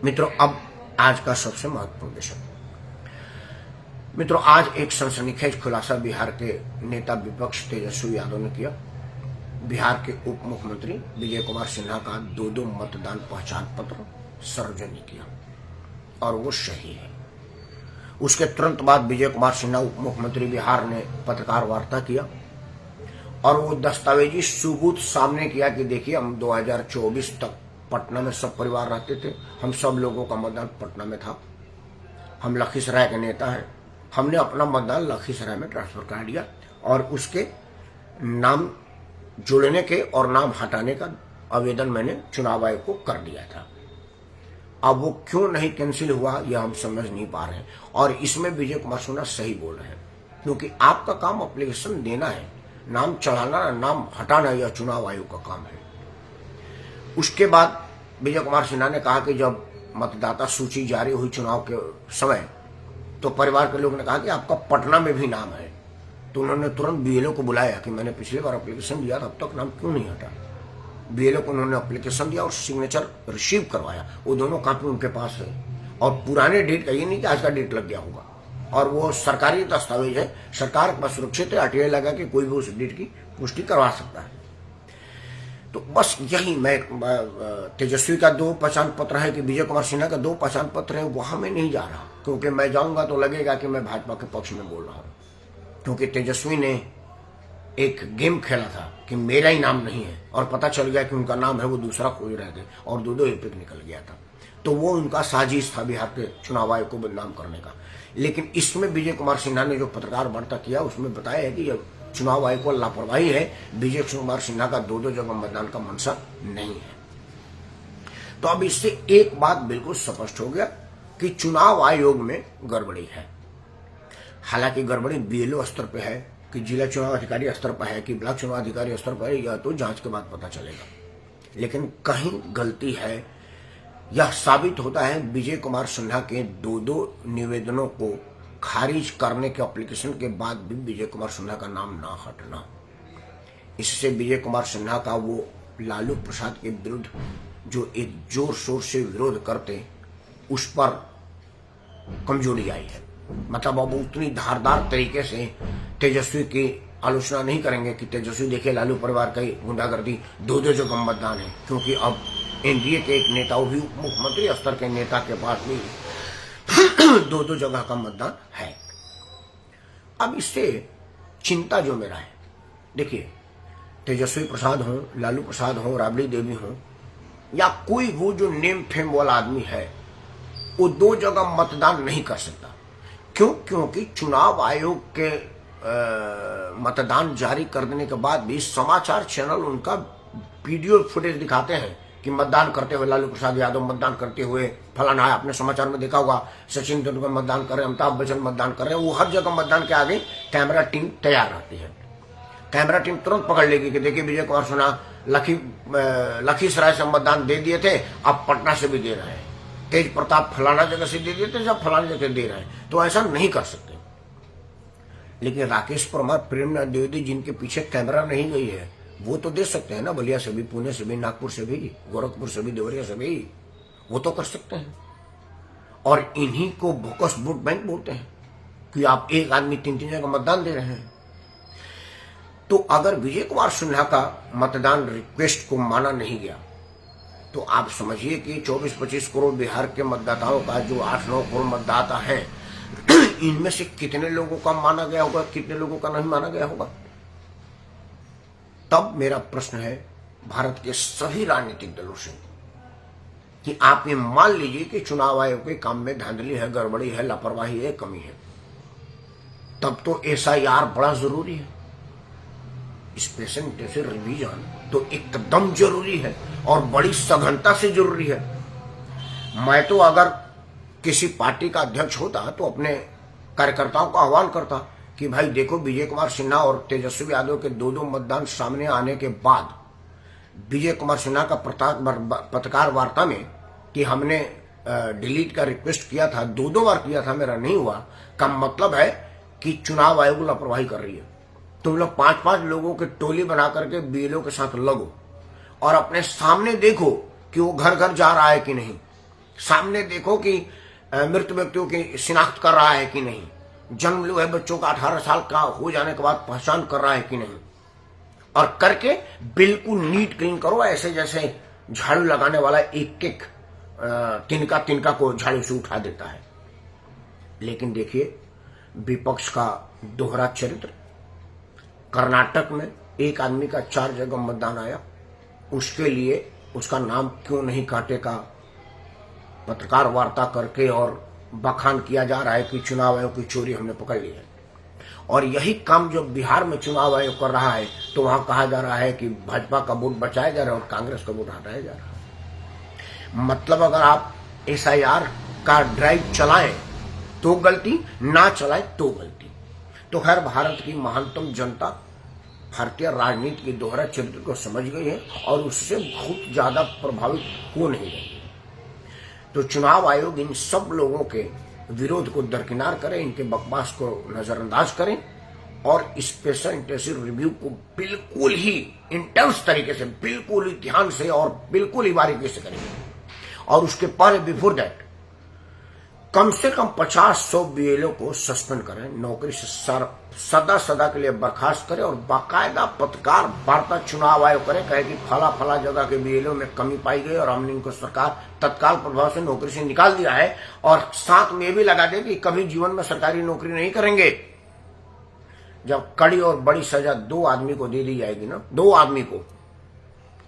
मित्रों, अब आज का सबसे महत्वपूर्ण विषय। मित्रों, आज एक सनसनीखेज खुलासा बिहार के नेता विपक्ष तेजस्वी यादव ने किया। बिहार के उप मुख्यमंत्री विजय कुमार सिन्हा का दो मतदान पहचान पत्र सार्वजनिक किया और वो सही है। उसके तुरंत बाद विजय कुमार सिन्हा उप मुख्यमंत्री बिहार ने पत्रकार वार्ता किया और वो दस्तावेजी सबूत सामने किया कि देखिए, हम 2024 तक पटना में सब परिवार रहते थे, हम सब लोगों का मतदान पटना में था, हम लखीसराय के नेता हैं, हमने अपना मतदान लखीसराय में ट्रांसफर करा दिया और उसके नाम जोड़ने के और नाम हटाने का आवेदन मैंने चुनाव आयोग को कर दिया था। अब वो क्यों नहीं कैंसिल हुआ यह हम समझ नहीं पा रहे हैं और इसमें विजय कुमार सिन्हा सही बोल रहे हैं, क्योंकि आपका काम एप्लीकेशन देना है, नाम चढ़ाना, नाम हटाना यह चुनाव आयोग का काम है। उसके बाद विजय कुमार सिन्हा ने कहा कि जब मतदाता सूची जारी हुई चुनाव के समय तो परिवार के लोगों ने कहा कि आपका पटना में भी नाम है, तो उन्होंने तुरंत बीएलओ को बुलाया कि मैंने पिछली बार एप्लीकेशन दिया था, अब तक नाम क्यों नहीं हटा। बीएलओ को उन्होंने एप्लीकेशन दिया और सिग्नेचर रिसीव करवाया। वो दोनों कापी उनके पास है और पुराने डेट का, ये नहीं कि आज का डेट लग गया होगा, और वो सरकारी दस्तावेज है, सरकार के पास सुरक्षित है, आरटीआई लगा के कोई भी उस डेट की पुष्टि करवा सकता है। तो बस यही मैं तेजस्वी का 2 पहचान पत्र है कि विजय कुमार सिन्हा का 2 पहचान पत्र है, वहां मैं नहीं जा रहा, क्योंकि मैं जाऊंगा तो लगेगा कि मैं भाजपा के पक्ष में बोल रहा हूं, क्योंकि तेजस्वी ने एक गेम खेला था कि मेरा ही नाम नहीं है और पता चल गया कि उनका नाम है, वो दूसरा खोज रहे थे और 2 एपिक निकल गया था। तो वो उनका साजिश था बिहार के चुनाव आयोग को बदनाम करने का। लेकिन इसमें विजय कुमार सिन्हा ने जो पत्रकार वार्ता किया उसमें बताया है कि चुनाव आयोग को लापरवाही है, विजय कुमार सिन्हा का 2 जगह मतदान का मंशा नहीं है। तो अब इससे एक बात बिल्कुल स्पष्ट हो गया कि चुनाव आयोग में गड़बड़ी है। हालांकि गड़बड़ी बीएलओ स्तर पे है कि जिला चुनाव अधिकारी स्तर पर है कि ब्लॉक चुनाव अधिकारी स्तर पर है, यह तो जांच के बाद पता चलेगा। लेकिन कहीं गलती है, यह साबित होता है विजय कुमार सिन्हा के 2 निवेदनों को खारिज करने के एप्लीकेशन के बाद भी विजय कुमार सिन्हा का नाम ना हटना। इससे विजय कुमार सिन्हा का वो लालू प्रसाद के विरुद्ध जो एक जोर शोर से विरोध करते, उस पर कमजोरी आई है। मतलब अब उतनी धारदार तरीके से तेजस्वी की आलोचना नहीं करेंगे कि तेजस्वी देखिए लालू परिवार का गुंडागर्दी 2 जगह मतदान है, क्योंकि अब एनडीए के एक नेता, वो भी मुख्यमंत्री स्तर के नेता के पास भी 2 जगह का मतदान है। अब इससे चिंता जो मेरा है, देखिए तेजस्वी प्रसाद हो, लालू प्रसाद हो, राबड़ी देवी हो, या कोई वो जो नेम फेम वाला आदमी है, वो 2 जगह मतदान नहीं कर सकता। क्यों? क्योंकि चुनाव आयोग के मतदान जारी कर देने के बाद भी समाचार चैनल उनका वीडियो फुटेज दिखाते हैं कि मतदान करते हुए लालू प्रसाद यादव मतदान करते हुए फलाना है। आपने समाचार में देखा होगा, सचिन तेंदुलकर मतदान कर रहे हैं, अमिताभ बच्चन मतदान कर रहे हैं। वो हर जगह मतदान के आगे कैमरा टीम तैयार रहती है। कैमरा टीम तुरंत पकड़ लेगी कि देखिए विजय कुमार सिन्हा लखीसराय से मतदान दे दिए थे, अब पटना से भी दे रहे हैं, तेज प्रताप फलाना जगह से दे दिए थे, जब फलाना जगह दे रहे हैं। तो ऐसा नहीं कर सकते। लेकिन राकेश परमार, प्रेरणा द्विवेदी, जिनके पीछे कैमरा नहीं गई है, वो तो दे सकते हैं ना, बलिया से भी, पुणे से भी, नागपुर से भी, गोरखपुर से भी, देवरिया से भी, वो तो कर सकते हैं। और इन्हीं को बोकस वोट बैंक बोलते हैं कि आप एक आदमी 3 जगह मतदान दे रहे हैं। तो अगर विजय कुमार सिन्हा का मतदान रिक्वेस्ट को माना नहीं गया तो आप समझिए कि 24-25 करोड़ बिहार के मतदाताओं का जो 8-9 करोड़ मतदाता है, इनमें से कितने लोगों का माना गया होगा, कितने लोगों का नहीं माना गया होगा। तब मेरा प्रश्न है भारत के सभी राजनीतिक दलों से कि आप ये मान लीजिए कि चुनाव आयोग के काम में धांधली है, गड़बड़ी है, लापरवाही है, कमी है, तब तो एसआईआर बड़ा जरूरी है। स्पेशल इंटेंसिव रिवीजन तो एकदम जरूरी है और बड़ी सघनता से जरूरी है। मैं तो अगर किसी पार्टी का अध्यक्ष होता तो अपने कार्यकर्ताओं को आह्वान करता कि भाई देखो, विजय कुमार सिन्हा और तेजस्वी यादव के 2 मतदान सामने आने के बाद विजय कुमार सिन्हा का पत्रकार वार्ता में कि हमने डिलीट का रिक्वेस्ट किया था, 2 बार किया था, मेरा नहीं हुआ, का मतलब है कि चुनाव आयोग लापरवाही कर रही है। तुम लोग 5-5 लोगों की टोली बना करके बीएलओ के साथ लगो और अपने सामने देखो कि वो घर घर जा रहा है कि नहीं, सामने देखो कि मृत व्यक्तियों की शिनाख्त कर रहा है कि नहीं, जन्म हुए बच्चों का 18 साल का हो जाने के बाद पहचान कर रहा है कि नहीं, और करके बिल्कुल नीट क्लीन करो, ऐसे जैसे झाड़ू लगाने वाला एक एक तिनका तिनका को झाड़ू से उठा देता है। लेकिन देखिए विपक्ष का दोहरा चरित्र। कर्नाटक में एक आदमी का 4 जगह मतदान आया, उसके लिए उसका नाम क्यों नहीं काटे का पत्रकार वार्ता करके और बखान किया जा रहा है कि चुनाव आयोग की चोरी हमने पकड़ ली है। और यही काम जो बिहार में चुनाव आयोग कर रहा है तो वहां कहा जा रहा है कि भाजपा का वोट बचाया जा रहा है और कांग्रेस का वोट हटाया जा रहा है। मतलब अगर आप SIR का ड्राइव चलाएं तो गलती, ना चलाएं तो गलती। तो खैर भारत की महानतम जनता भारतीय राजनीति के दोहरा चरित्र को समझ गई है और उससे बहुत ज्यादा प्रभावित हो नहीं रही है। तो चुनाव आयोग इन सब लोगों के विरोध को दरकिनार करे, इनके बकवास को नजरअंदाज करें और स्पेशल इंटेंसिव रिव्यू को बिल्कुल ही इंटेंस तरीके से, बिल्कुल ही ध्यान से और बिल्कुल ही बारीकी से करें। और उसके पहले बिफोर दैट कम से कम 50-100 BLO को सस्पेंड करें, नौकरी से सदा के लिए बर्खास्त करें और बाकायदा पत्रकार वार्ता चुनाव आयोग करे, कहे कि फला जगह के BLO में कमी पाई गई और हमने इनको सरकार तत्काल प्रभाव से नौकरी से निकाल दिया है, और साथ में भी लगा दे कि कभी जीवन में सरकारी नौकरी नहीं करेंगे। जब कड़ी और बड़ी सजा 2 आदमी को दे दी जाएगी ना, 2 आदमी को,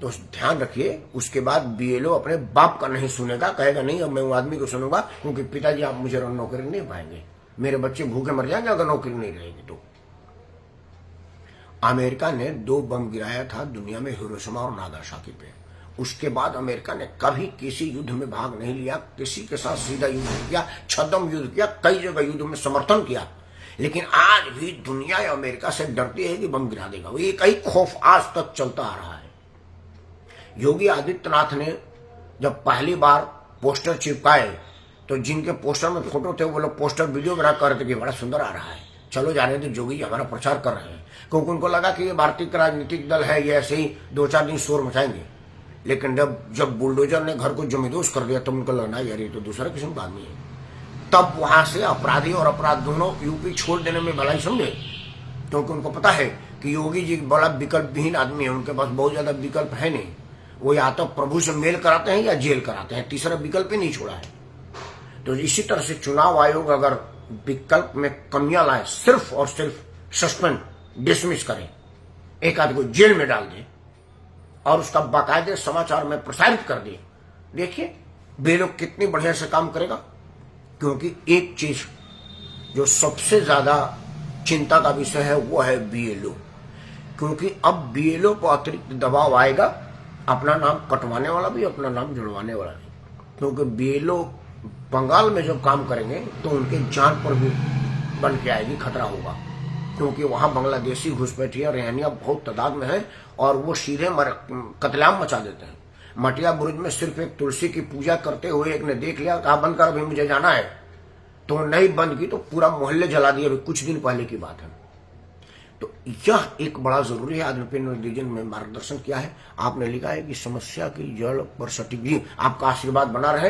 तो ध्यान रखिए उसके बाद BLO अपने बाप का नहीं सुनेगा, कहेगा नहीं अब मैं वो आदमी को सुनूंगा क्योंकि पिताजी आप मुझे नौकरी नहीं पाएंगे, मेरे बच्चे भूखे मर जाएंगे अगर नौकरी नहीं रहेगी तो। अमेरिका ने 2 बम गिराया था दुनिया में, हिरोशिमा और नागासाकी पे। उसके बाद अमेरिका ने कभी किसी युद्ध में भाग नहीं लिया, किसी के साथ सीधा युद्ध किया, छद्म युद्ध किया, कई जगह युद्ध में समर्थन किया, लेकिन आज भी दुनिया अमेरिका से डरती है कि बम गिरा देगा। वो एक ही खौफ आज तक चलता आ रहा है। योगी आदित्यनाथ ने जब पहली बार पोस्टर चिपकाए तो जिनके पोस्टर में फोटो थे वो लोग पोस्टर वीडियो बना कर रहे थे कि बड़ा सुंदर आ रहा है, चलो जाने दो, योगी हमारा प्रचार कर रहे हैं, क्योंकि उनको लगा कि ये भारतीय राजनीतिक दल है, ये ऐसे ही 2-4 दिन शोर मचाएंगे। लेकिन जब बुलडोजर ने घर को जमींदोज कर दिया तो उनको लगना यार ये तो दूसरा किस्म का आदमी है। तब वहां से अपराधी और अपराध दोनों यूपी छोड़ देने में भलाई समझे, क्योंकि उनको पता है कि योगी जी बड़ा विकल्प विहीन आदमी है, उनके पास बहुत ज्यादा विकल्प है नहीं, वो या तो प्रभु से मेल कराते हैं या जेल कराते हैं, तीसरा विकल्प ही नहीं छोड़ा है। तो इसी तरह से चुनाव आयोग अगर विकल्प में कमियां लाए, सिर्फ और सिर्फ सस्पेंड डिसमिस करें, एक आदमी को जेल में डाल दे और उसका बाकायदे समाचार में प्रसारित कर दे, देखिए BLO कितनी बढ़िया से काम करेगा। क्योंकि एक चीज जो सबसे ज्यादा चिंता का विषय है वो है BLO, क्योंकि अब BLO पर अतिरिक्त दबाव आएगा, अपना नाम कटवाने वाला भी, अपना नाम जुड़वाने वाला भी, क्योंकि BLO बंगाल में जब काम करेंगे तो उनके जान पर भी बन के आएगी, खतरा होगा, क्योंकि वहां बांग्लादेशी घुसपैठिया रेहनिया बहुत तादाद में है और वो सीधे कतलेआम मचा देते हैं। मटिया बुरुज में सिर्फ एक तुलसी की पूजा करते हुए एक ने देख लिया, कहा बंद कर अभी मुझे जाना है, तो नहीं बंद की तो पूरा मोहल्ले जला दिए, अभी कुछ दिन पहले की बात है। तो यह एक बड़ा जरूरी है। आदरणीय निवेदन में मार्गदर्शन किया है, आपने लिखा है कि समस्या की जड़ पर सटीक भी आपका आशीर्वाद बना रहे,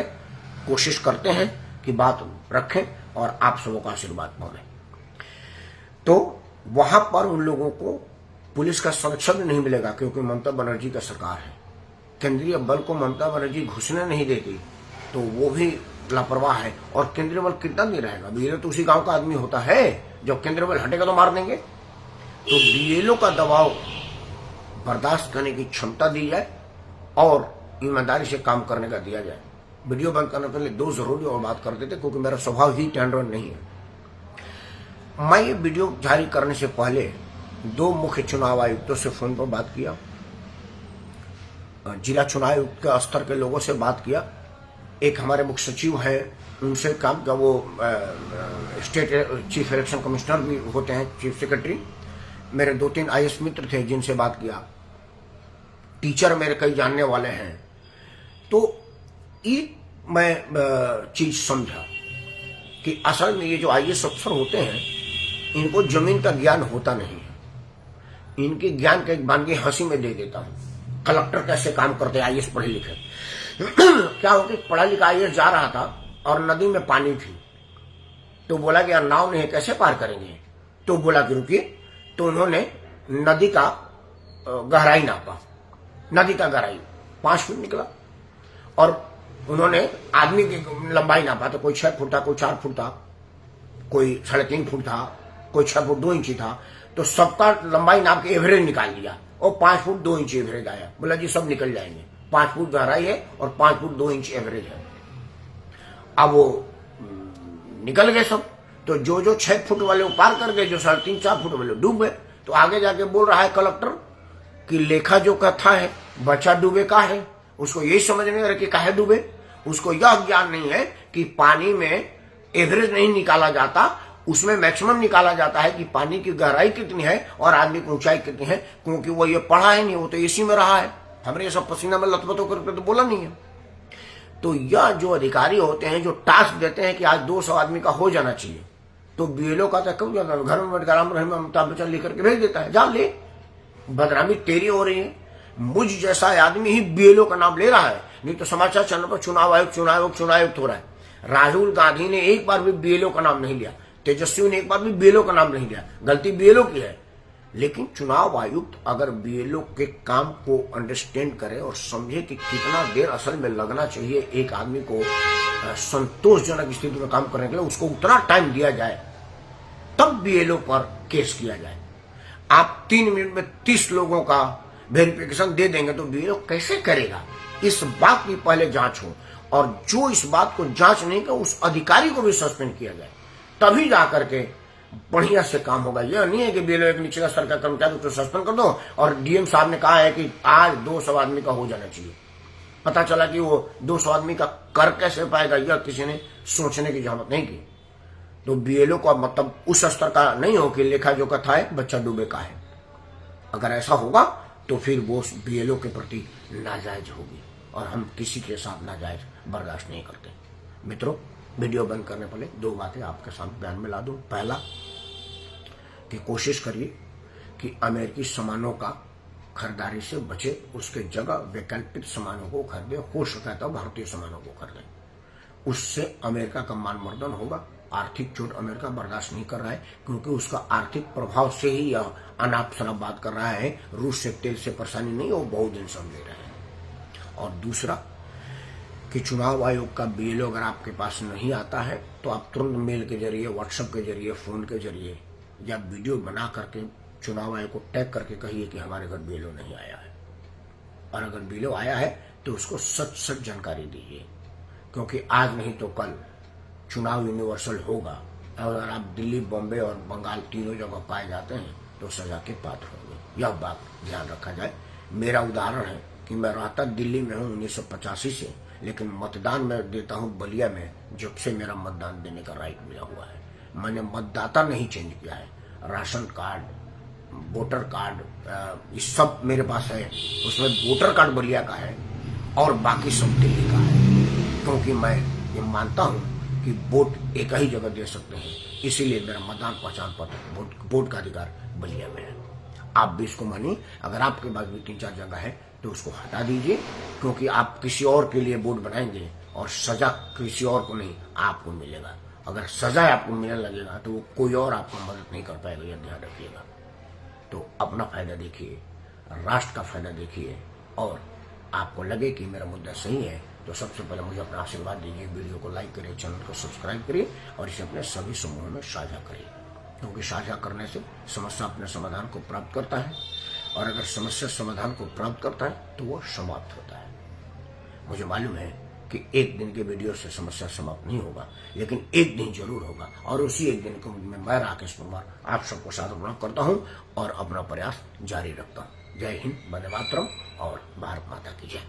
कोशिश करते हैं कि बात रखें और आप सबों का आशीर्वाद पाएं। तो वहां पर उन लोगों को पुलिस का संरक्षण नहीं मिलेगा, क्योंकि ममता बनर्जी का सरकार है, केंद्रीय बल को ममता बनर्जी घुसने नहीं देती, तो वो भी लापरवाह है। और केंद्रीय बल कितना दिन रहेगा, BLO तो उसी गांव का आदमी होता है, जब केंद्रीय बल हटेगा तो मार देंगे। तो BLO का दबाव बर्दाश्त करने की क्षमता दी जाए और ईमानदारी से काम करने का दिया जाए। वीडियो बंद करने के लिए 2 जरूरी और बात कर देते, क्योंकि मेरा स्वभाव ही टेंडर नहीं है। मैं ये वीडियो जारी करने से पहले 2 मुख्य चुनाव आयुक्तों से फोन पर बात किया, जिला चुनाव आयुक्त के स्तर के लोगों से बात किया, एक हमारे मुख्य सचिव है उनसे काम का, वो स्टेट चीफ इलेक्शन कमिश्नर भी होते हैं, चीफ सेक्रेटरी, मेरे 2-3 IAS मित्र थे जिनसे बात किया, टीचर मेरे कई जानने वाले हैं। तो एक मैं चीज समझा कि असल में ये जो IAS अफसर होते हैं इनको जमीन का ज्ञान होता नहीं है। इनके ज्ञान का एक वानगी हंसी में दे देता हूं, कलेक्टर कैसे काम करते हैं IAS पढ़े लिखे, क्या हो कि पढ़ा लिखा आईएएस जा रहा था और नदी में पानी थी, तो बोला कि यार नाव नहीं है, कैसे पार करेंगे? तो बोला कि रुकिए। तो उन्होंने नदी का गहराई नापा, नदी का गहराई 5 फुट निकला, और उन्होंने आदमी की लंबाई नापा, तो कोई 6 फुट था, कोई 4 फुट था, कोई 3.5 फुट था, कोई 6 फुट 2 इंची था। तो सबका लंबाई नाप के एवरेज निकाल लिया और 5 फुट 2 इंच एवरेज आया। बोला जी सब निकल जाएंगे, 5 फुट गहराई है और 5 फुट 2 इंच एवरेज है। अब वो निकल गए सब। तो जो 6 फुट वाले वो पार कर गए, जो 3.5-4 फुट वाले डूब गए। तो आगे जाके बोल रहा है कलेक्टर कि लेखा जो कथा है बच्चा डूबे का है, उसको यही समझ नहीं आ रहा कि काहे डूबे। उसको यह ज्ञान नहीं है कि पानी में एवरेज नहीं निकाला जाता, उसमें मैक्सिमम निकाला जाता है कि पानी की गहराई कितनी है और आदमी की ऊंचाई कितनी है, क्योंकि वो ये पढ़ा है नहीं, वो तो इसी में रहा है। हमने ये सब पसीना में लथपथ होकर तो बोला नहीं है। तो यह जो अधिकारी होते हैं जो टास्क देते हैं कि आज 200 आदमी का हो जाना चाहिए, तो बीएलओ का कब जाता है, घर में राम रहीम अमिताभ बच्चन लिख करके भेज देता है, जा ले। बदनामी तेरी हो रही है, मुझ जैसा आदमी ही बीएलओ का नाम ले रहा है, नहीं तो समाचार चैनल पर चुनाव आयुक्त हो रहा है। राहुल गांधी ने एक बार भी बीएलओ का नाम नहीं लिया, तेजस्वी ने एक बार भी बीएलओ का नाम नहीं लिया, गलती बीएलओ की है। लेकिन चुनाव आयुक्त अगर बीएलओ के काम को अंडरस्टैंड करे और समझे कि कितना देर असल में लगना चाहिए एक आदमी को संतोषजनक स्थिति में काम करने के लिए, उसको उतना टाइम दिया जाए, तब बीएलओ पर केस किया जाए। आप 3 मिनट में 30 लोगों का वेरिफिकेशन दे देंगे तो बीएलओ कैसे करेगा? इस बात की पहले जांच हो, और जो इस बात को जांच नहीं कर उस अधिकारी को भी सस्पेंड किया जाए, तभी जाकर के बढ़िया से काम होगा। यह नहीं है कि बीएलओ एक निचला स्तर का कर्मचारी तो सस्पेंड कर दो और डीएम साहब ने कहा है कि आज 200 आदमी का हो जाना चाहिए। पता चला कि वो 200 आदमी का कर कैसे पाएगा, यह किसी ने सोचने की जरूरत नहीं की। तो बीएलओ का मतलब उस स्तर का नहीं हो कि लेखा जो कथा है बच्चा डूबे का है। अगर ऐसा होगा तो फिर वो बीएलओ के प्रति नाजायज होगी, और हम किसी के साथ नाजायज बर्दाश्त नहीं करते। मित्रों, वीडियो बंद करने पहले 2 बातें आपके सामने बयान में ला दूं। पहला कि कोशिश करिए कि अमेरिकी सामानों का खरीदारी से बचे, उसके जगह वैकल्पिक सामानों को खरीदे, हो सका तो भारतीय सामानों को खरीदें। उससे अमेरिका का मानमर्दन होगा। आर्थिक चोट अमेरिका बर्दाश्त नहीं कर रहा है, क्योंकि उसका आर्थिक प्रभाव से ही यह अनाप शनाप बात कर रहा है। रूस से तेल से परेशानी नहीं, वो बहुत दिन समझे रहे हैं। और दूसरा कि चुनाव आयोग का बीएलओ अगर आपके पास नहीं आता है तो आप तुरंत मेल के जरिए, व्हाट्सएप के जरिए, फोन के जरिए या वीडियो बना करके चुनाव आयोग को टैग करके कहिए कि हमारे घर बीएलओ नहीं आया है। और अगर बीएलओ आया है तो उसको सच जानकारी दीजिए, क्योंकि आज नहीं तो कल चुनाव यूनिवर्सल होगा। अगर आप दिल्ली, बॉम्बे और बंगाल तीनों जगह पाए जाते हैं तो सजा के पात्र होंगे। यह बात ध्यान रखा जाए। मेरा उदाहरण है कि मैं रहता दिल्ली में हूँ 1985 से, लेकिन मतदान में देता हूँ बलिया में, जब से मेरा मतदान देने का राइट मिला हुआ है। मैंने मतदाता नहीं चेंज किया है। राशन कार्ड, वोटर कार्ड, ये सब मेरे पास है। उसमें वोटर कार्ड बलिया का है और बाकी सब दिल्ली का है, क्योंकि मैं ये मानता हूँ कि वोट एक ही जगह दे सकते हैं। इसीलिए मेरा मतदान पहचान पत्र, वोट का अधिकार बलिया में है। आप भी इसको मानिए। अगर आपके पास भी 3-4 जगह है तो उसको हटा दीजिए, क्योंकि आप किसी और के लिए वोट बनाएंगे और सजा किसी और को नहीं, आपको मिलेगा। अगर सजा आपको मिलने लगेगा तो वो कोई और आपको मदद नहीं कर पाएगा, यह ध्यान रखिएगा। तो अपना फायदा देखिए, राष्ट्र का फायदा देखिए, और आपको लगे कि मेरा मुद्दा सही है तो सबसे पहले मुझे अपना आशीर्वाद दीजिए। वीडियो को लाइक करिए, चैनल को सब्सक्राइब करिए और इसे अपने सभी समूहों में साझा करिए, क्योंकि साझा करने से समस्या अपने समाधान को प्राप्त करता है, और अगर समस्या समाधान को प्राप्त करता है तो वो समाप्त होता है। मुझे मालूम है कि एक दिन के वीडियो से समस्या समाप्त नहीं होगा, लेकिन एक दिन जरूर होगा, और उसी एक दिन को मैं राकेश परमार आप सबको साथ करता हूँ और अपना प्रयास जारी रखता हूँ। जय हिंद, वंदे मातरम और भारत माता की जय।